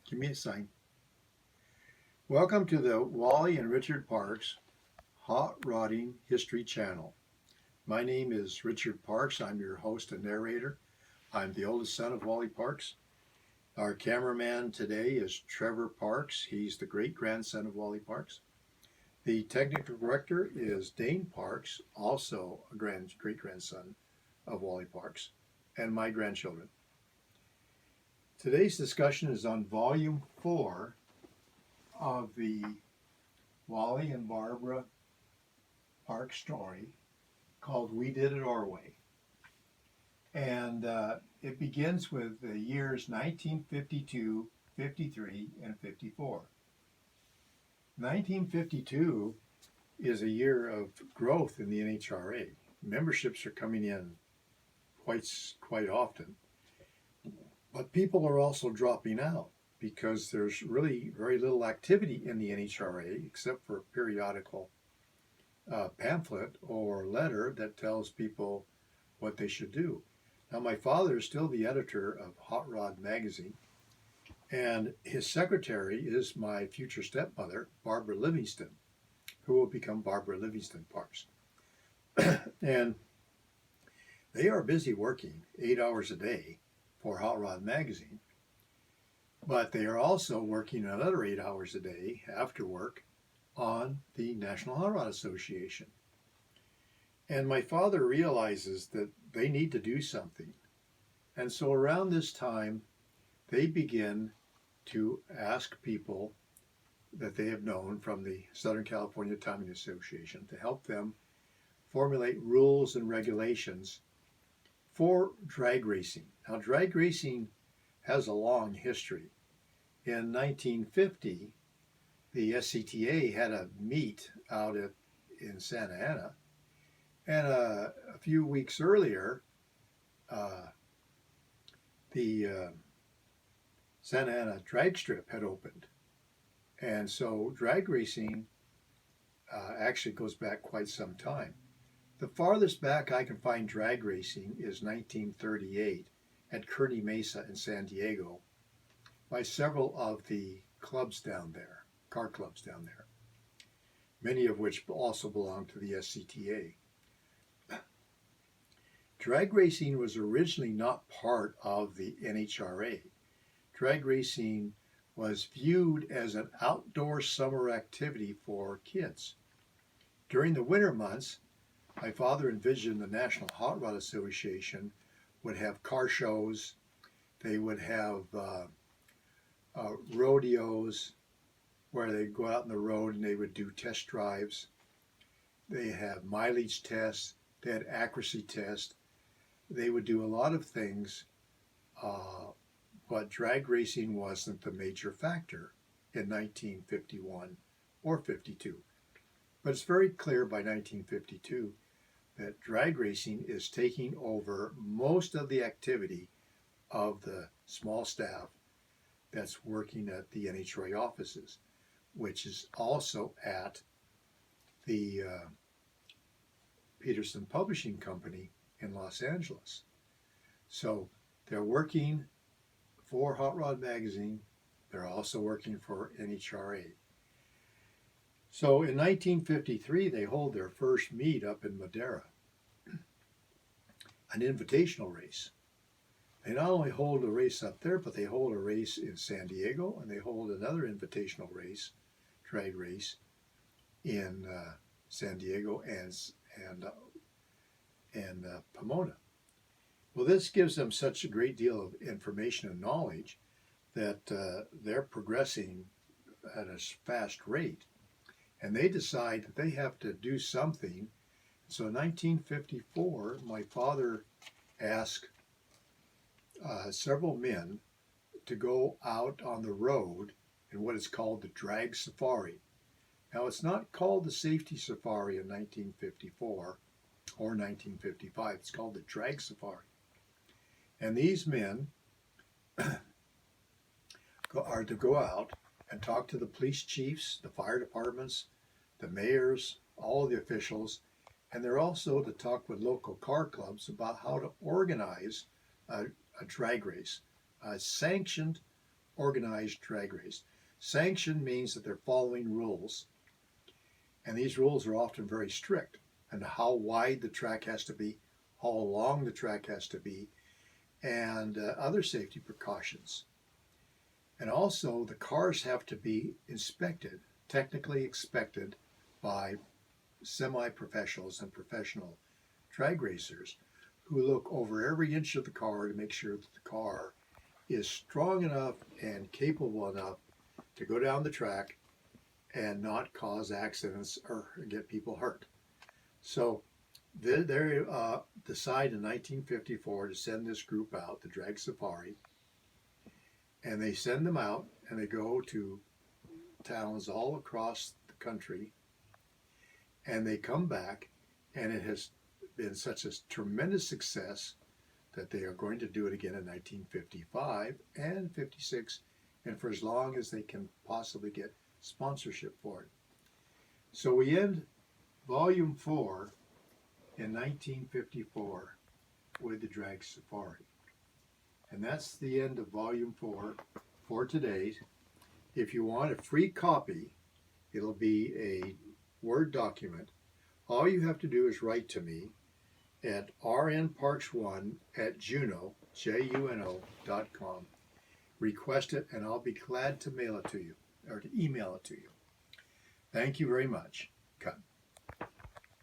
Give me a sign. Welcome to the Wally and Richard Parks Hot Rodding History Channel. My name is Richard Parks. I'm your host and narrator. I'm the oldest son of Wally Parks. Our cameraman today is Trevor Parks. He's the great-grandson of Wally Parks. The technical director is Dane Parks, also a great-grandson of Wally Parks, and my grandchildren. Today's discussion is on Volume 4 of the Wally and Barbara Park story called We Did It Our Way. And it begins with the years 1952, 53, and 54. 1952 is a year of growth in the NHRA. Memberships are coming in quite often. But people are also dropping out because there's really very little activity in the NHRA except for a periodical pamphlet or letter that tells people what they should do. Now, my father is still the editor of Hot Rod magazine, and his secretary is my future stepmother, Barbara Livingston, who will become Barbara Livingston Parks. And they are busy working 8 hours a day for Hot Rod magazine, but they are also working another 8 hours a day after work on the National Hot Rod Association. And my father realizes that they need to do something. And so around this time, they begin to ask people that they have known from the Southern California Timing Association to help them formulate rules and regulations for drag racing. Now, drag racing has a long history. In 1950, the SCTA had a meet out in Santa Ana, and a few weeks earlier, the Santa Ana drag strip had opened. And so drag racing actually goes back quite some time. The farthest back I can find drag racing is 1938 at Kearny Mesa in San Diego by several of the clubs down there, car clubs down there, many of which also belong to the SCTA. Drag racing was originally not part of the NHRA. Drag racing was viewed as an outdoor summer activity for kids. During the winter months, my father envisioned the National Hot Rod Association would have car shows, they would have rodeos where they'd go out on the road and they would do test drives. They had mileage tests, they had accuracy tests. They would do a lot of things, but drag racing wasn't the major factor in 1951 or 52. But it's very clear by 1952 that drag racing is taking over most of the activity of the small staff that's working at the NHRA offices, which is also at the Peterson Publishing Company in Los Angeles. So they're working for Hot Rod magazine. They're also working for NHRA. So in 1953, they hold their first meet up in Madera, an invitational race. They not only hold a race up there, but they hold a race in San Diego, and they hold another invitational race, drag race, in San Diego and Pomona. Well, this gives them such a great deal of information and knowledge that they're progressing at a fast rate. And they decide that they have to do something. So in 1954, my father asked several men to go out on the road in what is called the drag safari. Now, it's not called the safety safari in 1954 or 1955. It's called the drag safari. And these men are to go out and talk to the police chiefs, the fire departments, the mayors, all of the officials, and they're also to talk with local car clubs about how to organize a drag race, sanctioned organized drag race. Sanctioned means that they're following rules, and these rules are often very strict, and how wide the track has to be, how long the track has to be, and other safety precautions. And also the cars have to be inspected, technically inspected by semi-professionals and professional drag racers who look over every inch of the car to make sure that the car is strong enough and capable enough to go down the track and not cause accidents or get people hurt. So they decide in 1954 to send this group out, the Drag Safari, and they send them out and they go to towns all across the country, and they come back, and it has been such a tremendous success that they are going to do it again in 1955 and 56, and for as long as they can possibly get sponsorship for it. So we end Volume 4 in 1954 with the Drag Safari. And that's the end of Volume 4 for today. If you want a free copy, it'll be a Word document. All you have to do is write to me at rnparks1@juno.com. Request it, and I'll be glad to mail it to you, or to email it to you. Thank you very much. Cut.